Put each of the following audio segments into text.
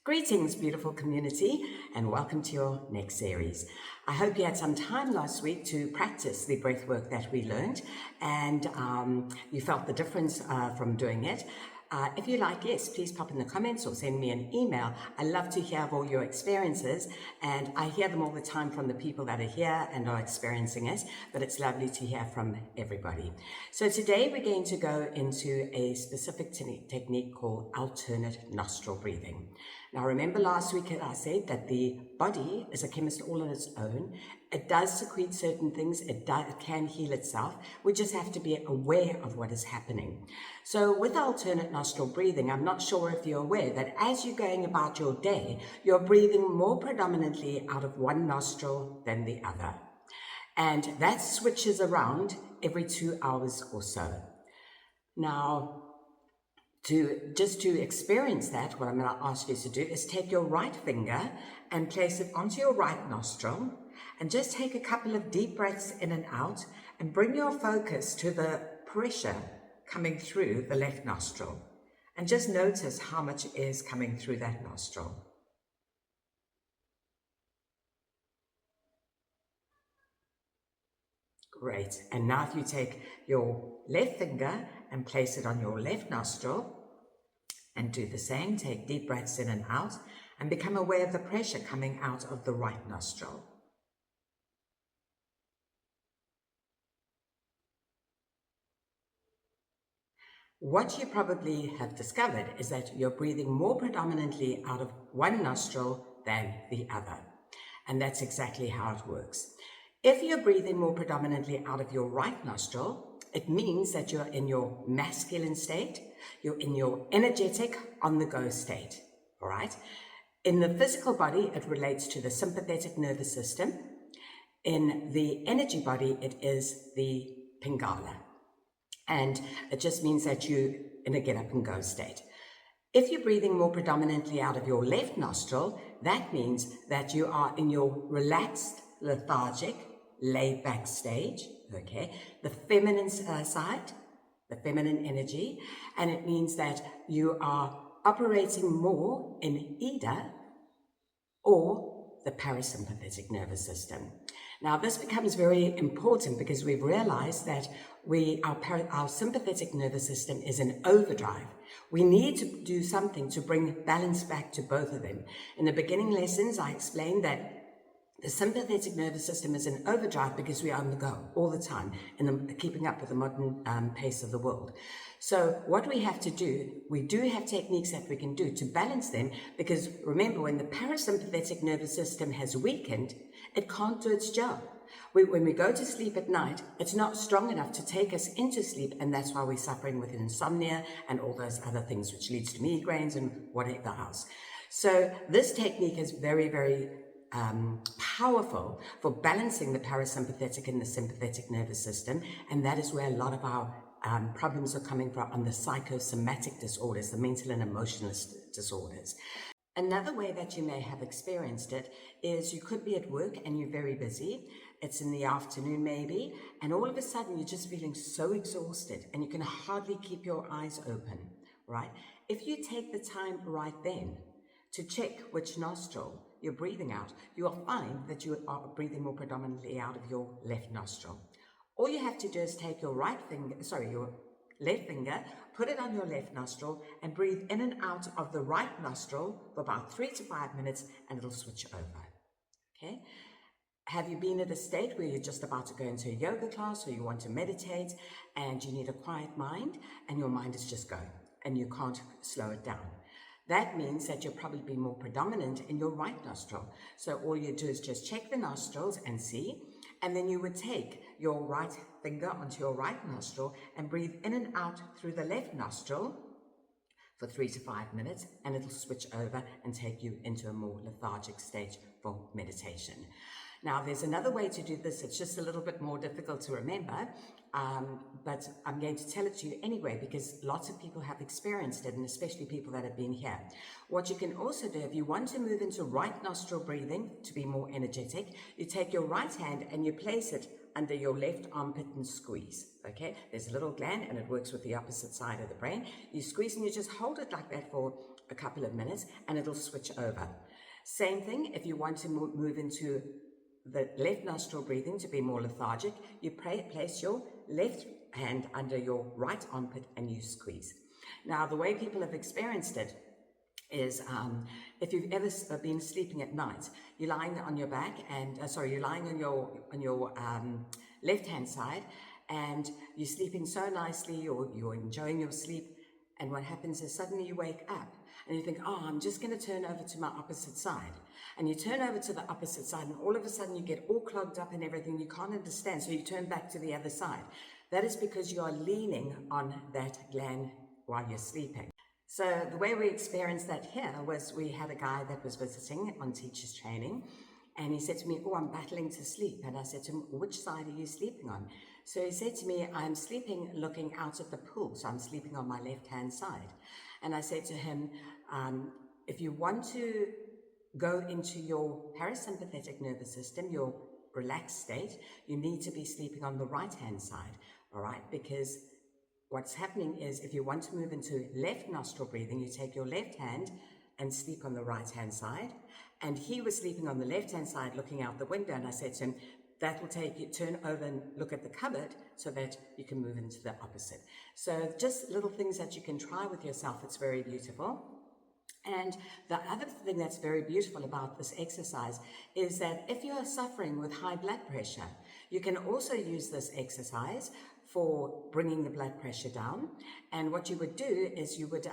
Greetings, beautiful community, and welcome to your next series. I hope you had some time last week to practice the breath work that we learned, and you felt the difference from doing it. If you like, yes, please pop in the comments or send me an email. I love to hear of all your experiences, and I hear them all the time from the people that are here and are experiencing it, but it's lovely to hear from everybody. So today we're going to go into a specific technique called alternate nostril breathing. Now, remember last week I said that the body is a chemist all on its own. It does secrete certain things. It can heal itself. We just have to be aware of what is happening. So with alternate nostril breathing, I'm not sure if you're aware that as you're going about your day, you're breathing more predominantly out of one nostril than the other. And that switches around every 2 hours or so. Now, to experience that, what I'm going to ask you to do is take your right finger and place it onto your right nostril and just take a couple of deep breaths in and out and bring your focus to the pressure coming through the left nostril and just notice how much is coming through that nostril. Great. And now if you take your left finger and place it on your left nostril and do the same, take deep breaths in and out and become aware of the pressure coming out of the right nostril. What you probably have discovered is that you're breathing more predominantly out of one nostril than the other. And that's exactly how it works. If you're breathing more predominantly out of your right nostril, it means that you're in your masculine state, you're in your energetic, on-the-go state, all right? In the physical body, it relates to the sympathetic nervous system. In the energy body, it is the Pingala. And it just means that you're in a get-up-and-go state. If you're breathing more predominantly out of your left nostril, that means that you are in your relaxed, lethargic, laid-back stage, okay? The feminine side, the feminine energy, and it means that you are operating more in either or the parasympathetic nervous system. Now, this becomes very important because we've realized that our sympathetic nervous system is in overdrive. We need to do something to bring balance back to both of them. In the beginning lessons, I explained that the sympathetic nervous system is in overdrive because we are on the go all the time, keeping up with the modern pace of the world. So what we have to do, we do have techniques that we can do to balance them, because remember, when the parasympathetic nervous system has weakened, it can't do its job. When we go to sleep at night, it's not strong enough to take us into sleep, and that's why we're suffering with insomnia and all those other things, which leads to migraines and whatever else. So this technique is very, very powerful for balancing the parasympathetic and the sympathetic nervous system, and that is where a lot of our problems are coming from on the psychosomatic disorders, the mental and emotional disorders. Another way that you may have experienced it is you could be at work and you're very busy. It's in the afternoon maybe, and all of a sudden you're just feeling so exhausted and you can hardly keep your eyes open, right? If you take the time right then to check which nostril you're breathing out, you'll find that you are breathing more predominantly out of your left nostril. All you have to do is take your your left finger, put it on your left nostril and breathe in and out of the right nostril for about 3 to 5 minutes, and it'll switch over, okay? Have you been at a state where you're just about to go into a yoga class or you want to meditate and you need a quiet mind and your mind is just going and you can't slow it down? That means that you'll probably be more predominant in your right nostril. So all you do is just check the nostrils and see, and then you would take your right finger onto your right nostril and breathe in and out through the left nostril for 3 to 5 minutes, and it'll switch over and take you into a more lethargic stage for meditation. Now, there's another way to do this. It's just a little bit more difficult to remember, but I'm going to tell it to you anyway because lots of people have experienced it, and especially people that have been here. What you can also do, if you want to move into right nostril breathing to be more energetic, you take your right hand and you place it under your left armpit and squeeze, okay? There's a little gland and it works with the opposite side of the brain. You squeeze and you just hold it like that for a couple of minutes and it'll switch over. Same thing, if you want to move into the left nostril breathing to be more lethargic, you place your left hand under your right armpit and you squeeze. Now, the way people have experienced it is if you've ever been sleeping at night, you're lying on your back and you're lying on your left hand side and you're sleeping so nicely, or you're enjoying your sleep, and what happens is suddenly you wake up and you think, oh, I'm just going to turn over to my opposite side. And you turn over to the opposite side and all of a sudden you get all clogged up and everything, you can't understand, so you turn back to the other side. That is because you are leaning on that gland while you're sleeping. So the way we experienced that here was, we had a guy that was visiting on teacher's training, and he said to me, oh, I'm battling to sleep. And I said to him, which side are you sleeping on? So he said to me, I'm sleeping looking out at the pool, so I'm sleeping on my left-hand side. And I said to him, if you want to go into your parasympathetic nervous system, your relaxed state, you need to be sleeping on the right-hand side, all right? Because what's happening is, if you want to move into left nostril breathing, you take your left hand and sleep on the right-hand side. And he was sleeping on the left-hand side looking out the window, and I said to him, that will take you, turn over and look at the cupboard so that you can move into the opposite. So just little things that you can try with yourself. It's very beautiful. And the other thing that's very beautiful about this exercise is that if you are suffering with high blood pressure, you can also use this exercise for bringing the blood pressure down. And what you would do is you would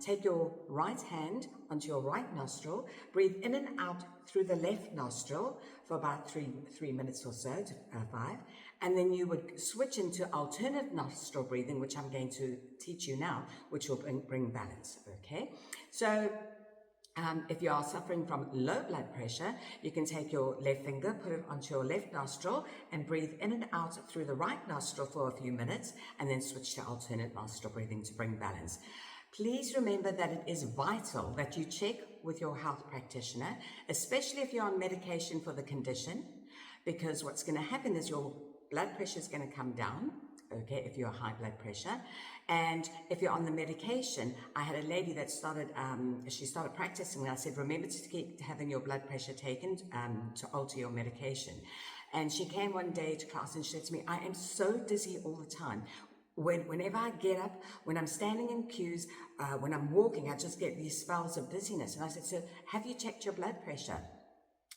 take your right hand onto your right nostril, breathe in and out through the left nostril for about three minutes or so, to 5, and then you would switch into alternate nostril breathing, which I'm going to teach you now, which will bring balance, okay? So if you are suffering from low blood pressure, you can take your left finger, put it onto your left nostril, and breathe in and out through the right nostril for a few minutes, and then switch to alternate nostril breathing to bring balance. Please remember that it is vital that you check with your health practitioner, especially if you're on medication for the condition, because what's going to happen is your blood pressure is going to come down, okay, if you're high blood pressure. And if you're on the medication, I had a lady that she started practicing, and I said, remember to keep having your blood pressure taken to alter your medication. And she came one day to class and she said to me, I am so dizzy all the time. Whenever I get up, when I'm standing in queues, when I'm walking, I just get these spells of dizziness. And I said, so have you checked your blood pressure?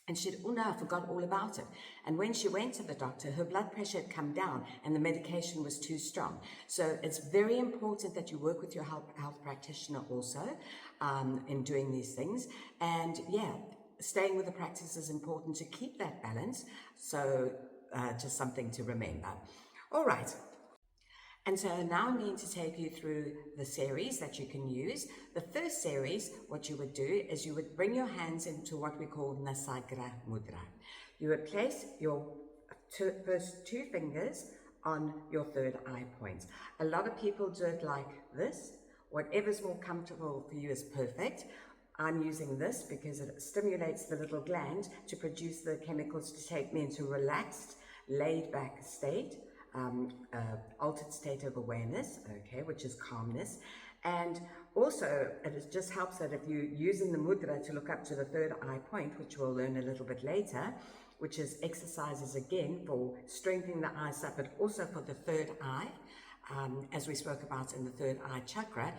And she said, oh no, I forgot all about it. And when she went to the doctor, her blood pressure had come down and the medication was too strong. So it's very important that you work with your health practitioner also in doing these things. And yeah, staying with the practice is important to keep that balance. So just something to remember. All right. And so now I'm going to take you through the series that you can use. The first series, what you would do is you would bring your hands into what we call Nasagra Mudra. You would place your first 2 fingers on your third eye point. A lot of people do it like this. Whatever's more comfortable for you is perfect. I'm using this because it stimulates the little gland to produce the chemicals to take me into a relaxed, laid-back state. Altered state of awareness, okay, which is calmness. And also it just helps that if you're using the mudra to look up to the third eye point, which we'll learn a little bit later, which is exercises again for strengthening the eyesight, but also for the third eye, as we spoke about in the third eye chakra,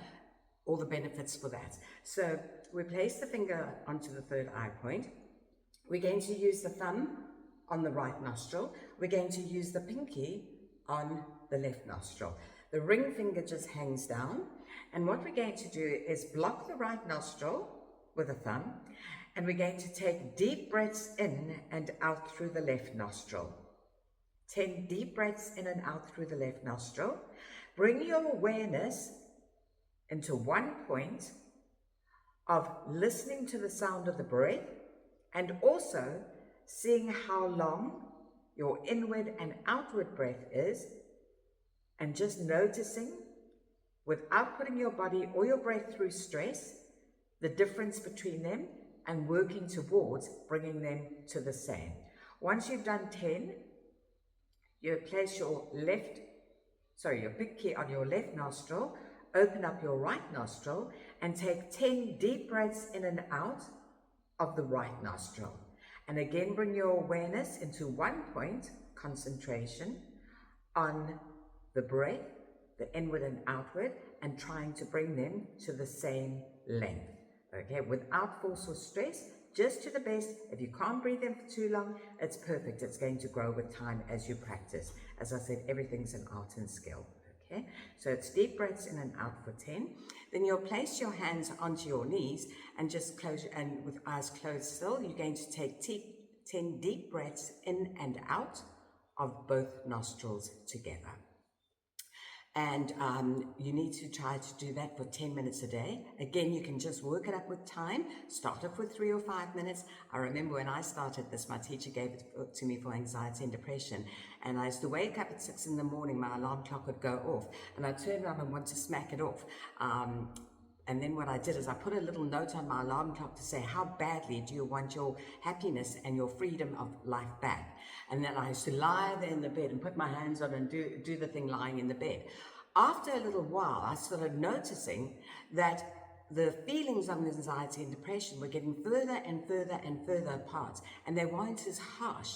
all the benefits for that. So we place the finger onto the third eye point. We're going to use the thumb on the right nostril. We're going to use the pinky on the left nostril. The ring finger just hangs down, and what we're going to do is block the right nostril with a thumb, and we're going to take deep breaths in and out through the left nostril. 10 deep breaths in and out through the left nostril. Bring your awareness into one point of listening to the sound of the breath, and also seeing how long your inward and outward breath is, and just noticing, without putting your body or your breath through stress, the difference between them, and working towards bringing them to the same. Once you've done 10, you place your pinky on your left nostril, open up your right nostril, and take 10 deep breaths in and out of the right nostril. And again, bring your awareness into one point, concentration on the breath, the inward and outward, and trying to bring them to the same length, okay, without force or stress, just to the best. If you can't breathe in for too long, it's perfect. It's going to grow with time as you practice. As I said, everything's an art and skill, okay? So it's deep breaths in and out for 10. Then you'll place your hands onto your knees and just close, and with eyes closed still, you're going to take 10 deep breaths in and out of both nostrils together. And you need to try to do that for 10 minutes a day. Again, you can just work it up with time. Start off with 3 or 5 minutes. I remember when I started this, my teacher gave it to me for anxiety and depression. And I used to wake up at 6 in the morning, my alarm clock would go off. And I'd turn around and want to smack it off. And then what I did is I put a little note on my alarm clock to say, how badly do you want your happiness and your freedom of life back? And then I used to lie there in the bed and put my hands on and do the thing lying in the bed. After a little while, I started noticing that the feelings of anxiety and depression were getting further and further and further apart, and they weren't as harsh.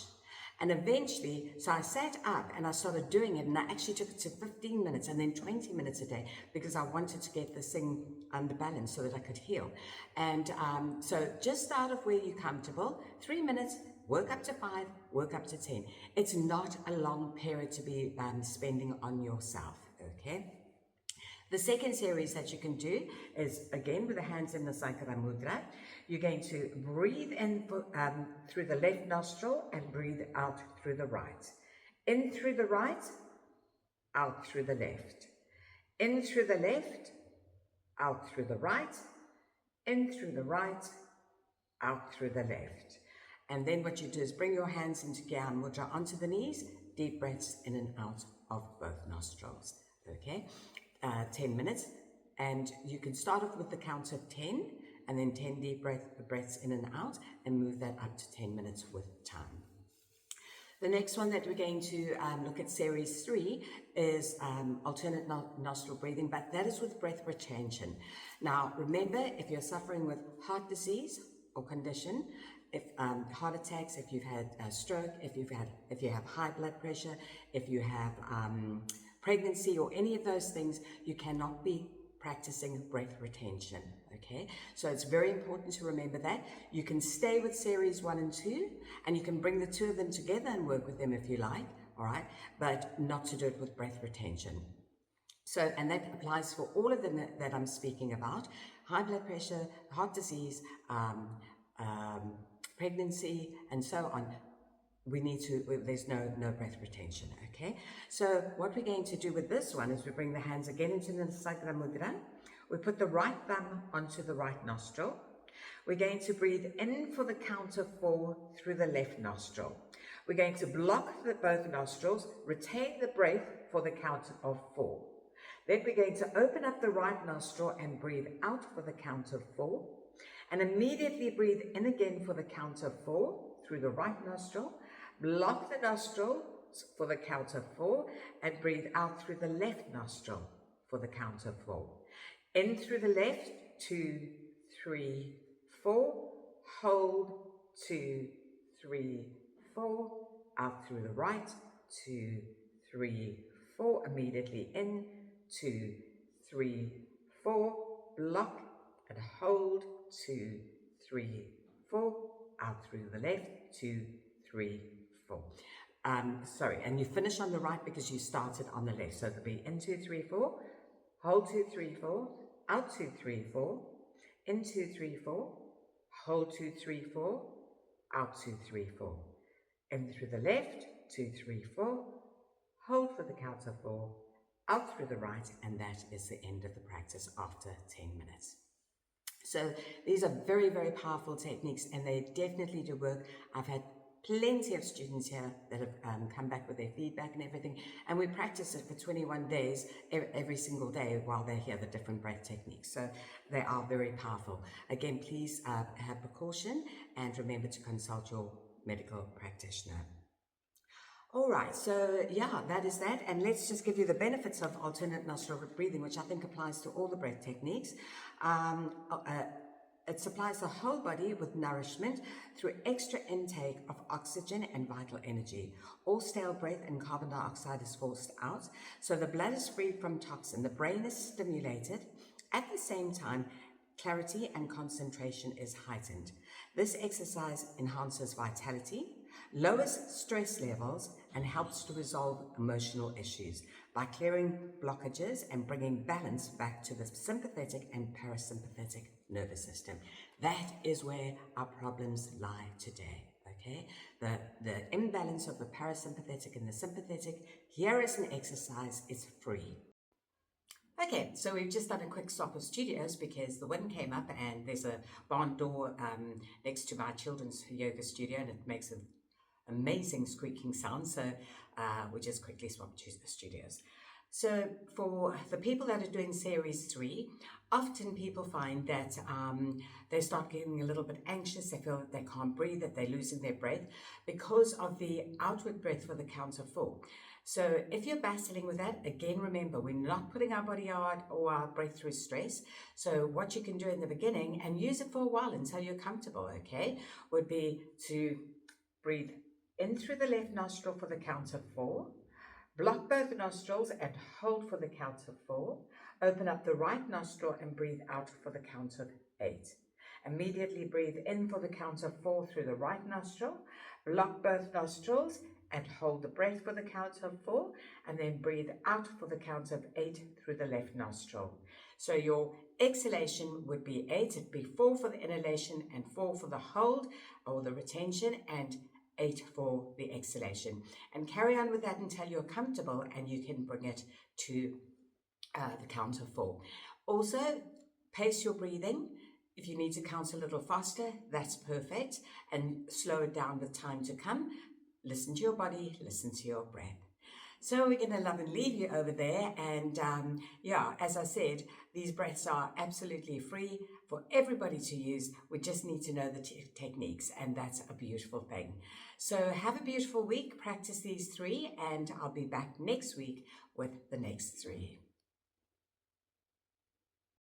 And eventually, so I sat up and I started doing it, and I actually took it to 15 minutes and then 20 minutes a day because I wanted to get this thing under balance so that I could heal. And so just start off where you're comfortable, 3 minutes, work up to 5, work up to 10. It's not a long period to be spending on yourself, okay? The second series that you can do is, again, with the hands in the Sakara Mudra. You're going to breathe in through the left nostril and breathe out through the right. In through the right, out through the left. In through the left, out through the right. In through the right, out through the left. And then what you do is bring your hands into Gyan Mudra onto the knees, deep breaths in and out of both nostrils, okay? 10 minutes, and you can start off with the count of 10 and then 10 deep breaths in and out, and move that up to 10 minutes with time. The next one that we're going to look at, series 3, is alternate nostril breathing, but that is with breath retention. Now, remember, if you're suffering with heart disease or condition, if heart attacks, if you've had a stroke, if you have high blood pressure, if you have pregnancy or any of those things, you cannot be practicing breath retention, okay? So it's very important to remember that. You can stay with series 1 and 2, and you can bring the two of them together and work with them if you like, all right? But not to do it with breath retention. So, and that applies for all of them that I'm speaking about: high blood pressure, heart disease, pregnancy, and so on. There's no breath retention, okay? So what we're going to do with this one is we bring the hands again into the Sakara Mudra. We put the right thumb onto the right nostril. We're going to breathe in for the count of 4 through the left nostril. We're going to block both nostrils, retain the breath for the count of 4. Then we're going to open up the right nostril and breathe out for the count of 4. And immediately breathe in again for the count of 4 through the right nostril. Block the nostrils for the count of 4 and breathe out through the left nostril for the count of 4. In through the left, 2, 3, 4. Hold, 2, 3, 4. Out through the right, 2, 3, 4. Immediately in, 2, 3, 4. Block and hold, 2, 3, 4. Out through the left, 2, 3, 4. And you finish on the right because you started on the left. So it'll be in 2, 3, 4, hold 2, 3, 4, out 2, 3, 4, in 2, 3, 4, hold 2, 3, 4, out 2, 3, 4. In through the left, 2, 3, 4, hold for the count of 4, out through the right, and that is the end of the practice after 10 minutes. So these are very, very powerful techniques, and they definitely do work. I've had plenty of students here that have come back with their feedback and everything, and we practice it for 21 days every single day while they hear the different breath techniques. So they are very powerful. Again, please have precaution and remember to consult your medical practitioner. All right, so yeah, that is that. And let's just give you the benefits of alternate nostril breathing, which I think applies to all the breath techniques. It supplies the whole body with nourishment through extra intake of oxygen and vital energy. All stale breath and carbon dioxide is forced out, so the blood is freed from toxin. The brain is stimulated. At the same time, clarity and concentration is heightened. This exercise enhances vitality, lowers stress levels, and helps to resolve emotional issues by clearing blockages and bringing balance back to the sympathetic and parasympathetic nervous system. That is where our problems lie today. Okay, the imbalance of the parasympathetic and the sympathetic. Here is an exercise, it's free. Okay, so we've just done a quick stop of studios because the wind came up and there's a barn door next to my children's yoga studio and it makes an amazing squeaking sound. So we just quickly swapped to the studios. So for the people that are doing series 3, often people find that they start getting a little bit anxious, they feel that they can't breathe, that they're losing their breath because of the outward breath for the count of 4. So if you're battling with that, again, remember, we're not putting our body out or our breath through stress. So what you can do in the beginning, and use it for a while until you're comfortable, okay, would be to breathe in through the left nostril for the count of 4, block both nostrils and hold for the count of 4, open up the right nostril and breathe out for the count of 8. Immediately breathe in for the count of 4 through the right nostril, block both nostrils and hold the breath for the count of 4, and then breathe out for the count of 8 through the left nostril. So your exhalation would be 8, it'd be 4 for the inhalation and 4 for the hold or the retention, and 8 for the exhalation. And carry on with that until you're comfortable and you can bring it to the count of 4. Also, pace your breathing. If you need to count a little faster, that's perfect. And slow it down with time to come. Listen to your body, listen to your breath. So we're going to love and leave you over there. And yeah, as I said, these breaths are absolutely free for everybody to use. We just need to know the techniques, and that's a beautiful thing. So have a beautiful week. Practice these 3, and I'll be back next week with the next 3.